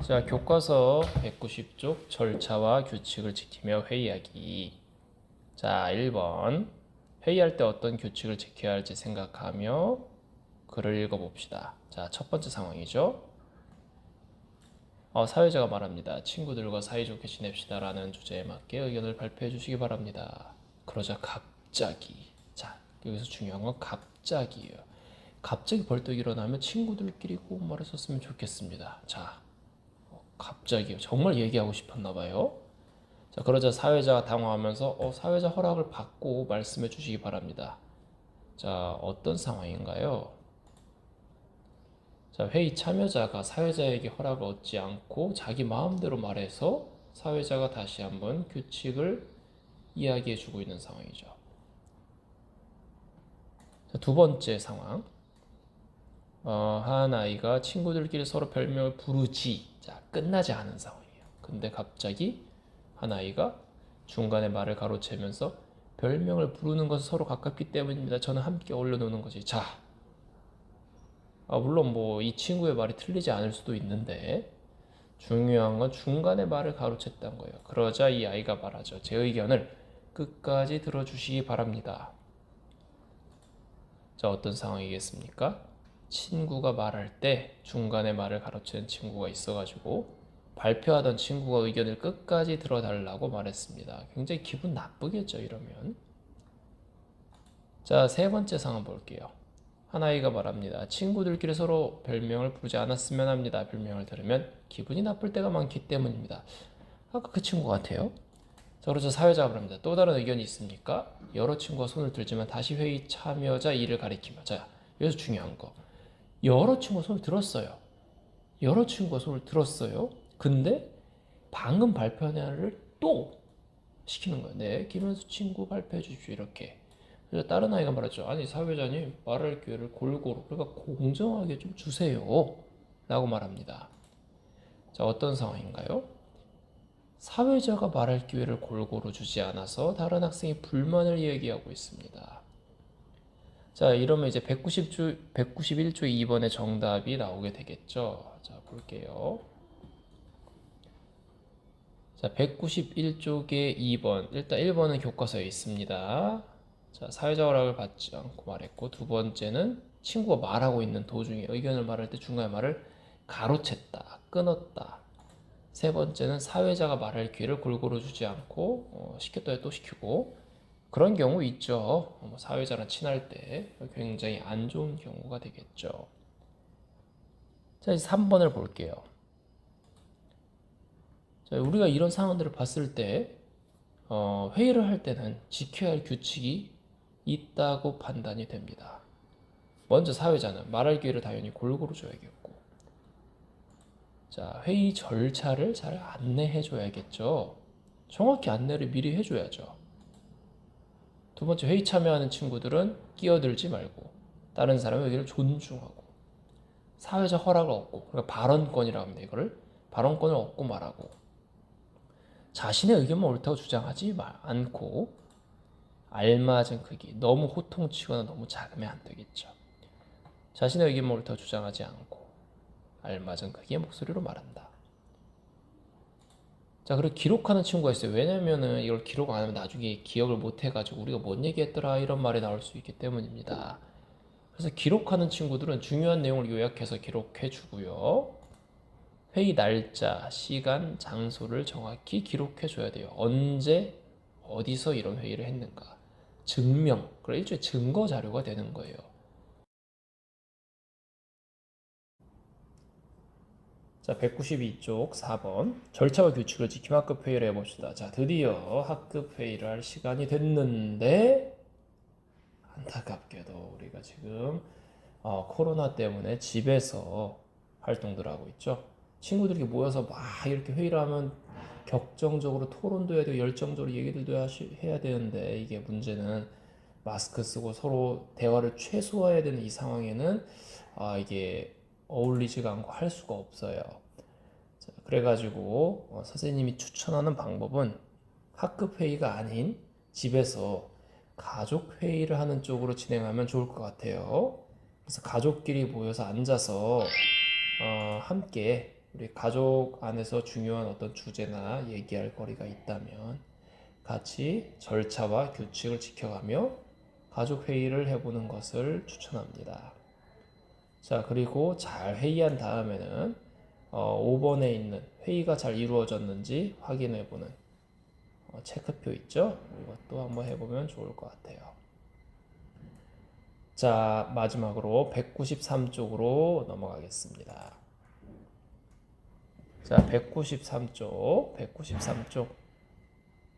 자, 교과서 190쪽 절차와 규칙을 지키며 회의하기. 자, 1번. 회의할 때 어떤 규칙을 지켜야 할지 생각하며 글을 읽어봅시다. 자, 첫 번째 상황이죠. 사회자가 말합니다. 친구들과 사이좋게 지냅시다 라는 주제에 맞게 의견을 발표해 주시기 바랍니다. 그러자 갑자기. 자, 여기서 중요한 건 갑자기예요. 갑자기 벌떡 일어나면 친구들끼리 꼭 말했었으면 좋겠습니다. 자, 갑자기요. 정말 얘기하고 싶었나 봐요. 자, 그러자 사회자가 당황하면서 사회자 허락을 받고 말씀해 주시기 바랍니다. 자, 어떤 상황인가요? 자, 회의 참여자가 사회자에게 허락을 얻지 않고 자기 마음대로 말해서 사회자가 다시 한번 규칙을 이야기해 주고 있는 상황이죠. 자, 두 번째 상황. 한 아이가 친구들끼리 서로 별명을 부르지. 자, 끝나지 않은 상황이에요. 근데 갑자기 한 아이가 중간에 말을 가로채면서 별명을 부르는 것은 서로 가깝기 때문입니다. 저는 함께 어울려 노는 거지. 자, 물론 뭐 이 친구의 말이 틀리지 않을 수도 있는데 중요한 건 중간에 말을 가로챘다는 거예요. 그러자 이 아이가 말하죠. 제 의견을 끝까지 들어주시기 바랍니다. 자, 어떤 상황이겠습니까? 친구가 말할 때 중간에 말을 가로채는 친구가 있어가지고 발표하던 친구가 의견을 끝까지 들어달라고 말했습니다. 굉장히 기분 나쁘겠죠, 이러면. 자, 세 번째 상황 볼게요. 한 아이가 말합니다. 친구들끼리 서로 별명을 부르지 않았으면 합니다. 별명을 들으면 기분이 나쁠 때가 많기 때문입니다. 아까 그 친구 같아요. 자, 그러자 사회자가 말합니다. 또 다른 의견이 있습니까? 여러 친구가 손을 들지만 다시 회의 참여자 이를 가리키며. 자, 여기서 중요한 거. 여러 친구가 손을 들었어요. 여러 친구가 손을 들었어요. 근데 방금 발표한 애를 또 시키는 거예요. 네, 김현수 친구 발표해 주십시오. 이렇게. 그래서 다른 아이가 말하죠. 아니, 사회자님, 말할 기회를 골고루, 그러니까 공정하게 좀 주세요. 라고 말합니다. 자, 어떤 상황인가요? 사회자가 말할 기회를 골고루 주지 않아서 다른 학생이 불만을 이야기하고 있습니다. 자, 이러면 이제 191조 2번의 정답이 나오게 되겠죠. 자, 볼게요. 자, 191쪽의 2번. 일단 1번은 교과서에 있습니다. 자, 사회자 허락을 받지 않고 말했고, 두 번째는 친구가 말하고 있는 도중에 의견을 말할 때 중간에 말을 가로챘다, 끊었다. 세 번째는 사회자가 말할 기회를 골고루 주지 않고 시켰더니 또 시키고, 그런 경우 있죠. 사회자랑 친할 때 굉장히 안 좋은 경우가 되겠죠. 자, 이제 3번을 볼게요. 자, 우리가 이런 상황들을 봤을 때 회의를 할 때는 지켜야 할 규칙이 있다고 판단이 됩니다. 먼저 사회자는 말할 기회를 당연히 골고루 줘야겠고, 자, 회의 절차를 잘 안내해 줘야겠죠. 정확히 안내를 미리 해줘야죠. 두 번째, 회의 참여하는 친구들은 끼어들지 말고 다른 사람의 의견을 존중하고 사회적 허락을 얻고, 그러니까 발언권이라고 합니다. 이거를 발언권을 얻고 말하고, 자신의 의견만 옳다고 주장하지 않고 알맞은 크기, 너무 호통치거나 너무 작으면 안 되겠죠. 자신의 의견만 옳다고 주장하지 않고 알맞은 크기의 목소리로 말한다. 자, 그리고 기록하는 친구가 있어요. 왜냐면은 이걸 기록 안 하면 나중에 기억을 못 해가지고 우리가 뭔 얘기했더라 이런 말이 나올 수 있기 때문입니다. 그래서 기록하는 친구들은 중요한 내용을 요약해서 기록해 주고요. 회의 날짜, 시간, 장소를 정확히 기록해 줘야 돼요. 언제, 어디서 이런 회의를 했는가. 증명, 그래 일종의 증거 자료가 되는 거예요. 자, 192쪽 4번. 절차와 규칙을 지키며 학급 회의를 해봅시다. 자, 드디어 학급 회의를 할 시간이 됐는데, 안타깝게도 우리가 지금 코로나 때문에 집에서 활동들 하고 있죠. 친구들이 모여서 막 이렇게 회의를 하면 격정적으로 토론도 해야 되고 열정적으로 얘기들도 해야 되는데, 이게 문제는 마스크 쓰고 서로 대화를 최소화해야 되는 이 상황에는 이게 어울리지가 않고 할 수가 없어요. 자, 그래가지고 선생님이 추천하는 방법은 학급 회의가 아닌 집에서 가족 회의를 하는 쪽으로 진행하면 좋을 것 같아요. 그래서 가족끼리 모여서 앉아서 함께 우리 가족 안에서 중요한 어떤 주제나 얘기할 거리가 있다면 같이 절차와 규칙을 지켜가며 가족 회의를 해보는 것을 추천합니다. 자, 그리고 잘 회의한 다음에는 5번에 있는 회의가 잘 이루어졌는지 확인해보는 체크표 있죠? 이것도 한번 해보면 좋을 것 같아요. 자, 마지막으로 193쪽으로 넘어가겠습니다. 자, 193쪽.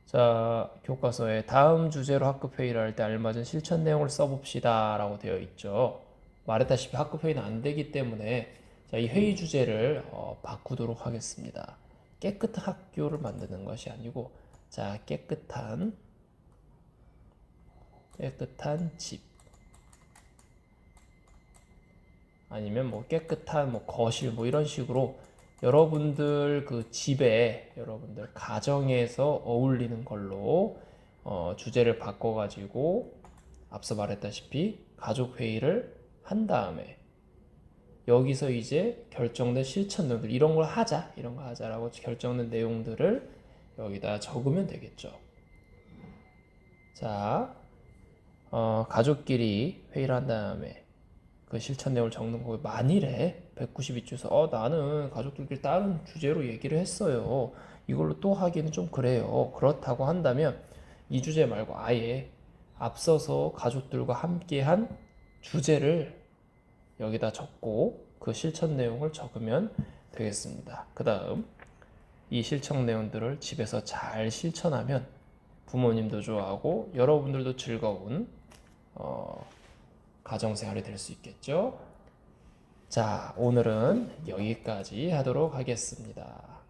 자, 교과서에 다음 주제로 학급 회의를 할 때 알맞은 실천 내용을 써봅시다 라고 되어 있죠. 말했다시피 학급 회의는 안 되기 때문에 자, 이 회의 주제를 바꾸도록 하겠습니다. 깨끗한 학교를 만드는 것이 아니고 자, 깨끗한 집 아니면 뭐 깨끗한 뭐 거실 뭐 이런 식으로 여러분들 그 집에 여러분들 가정에서 어울리는 걸로 주제를 바꿔가지고 앞서 말했다시피 가족 회의를 한 다음에 여기서 이제 결정된 실천 내용들 이런 거 하자라고 결정된 내용들을 여기다 적으면 되겠죠. 자, 가족끼리 회의를 한 다음에 그 실천 내용을 적는 거고 만일에 192조에서 나는 가족들끼리 다른 주제로 얘기를 했어요. 이걸로 또 하기는 좀 그래요. 그렇다고 한다면 이 주제 말고 아예 앞서서 가족들과 함께한 주제를 여기다 적고 그 실천 내용을 적으면 되겠습니다. 그 다음 이 실천 내용들을 집에서 잘 실천하면 부모님도 좋아하고 여러분들도 즐거운 가정생활이 될 수 있겠죠. 자, 오늘은 여기까지 하도록 하겠습니다.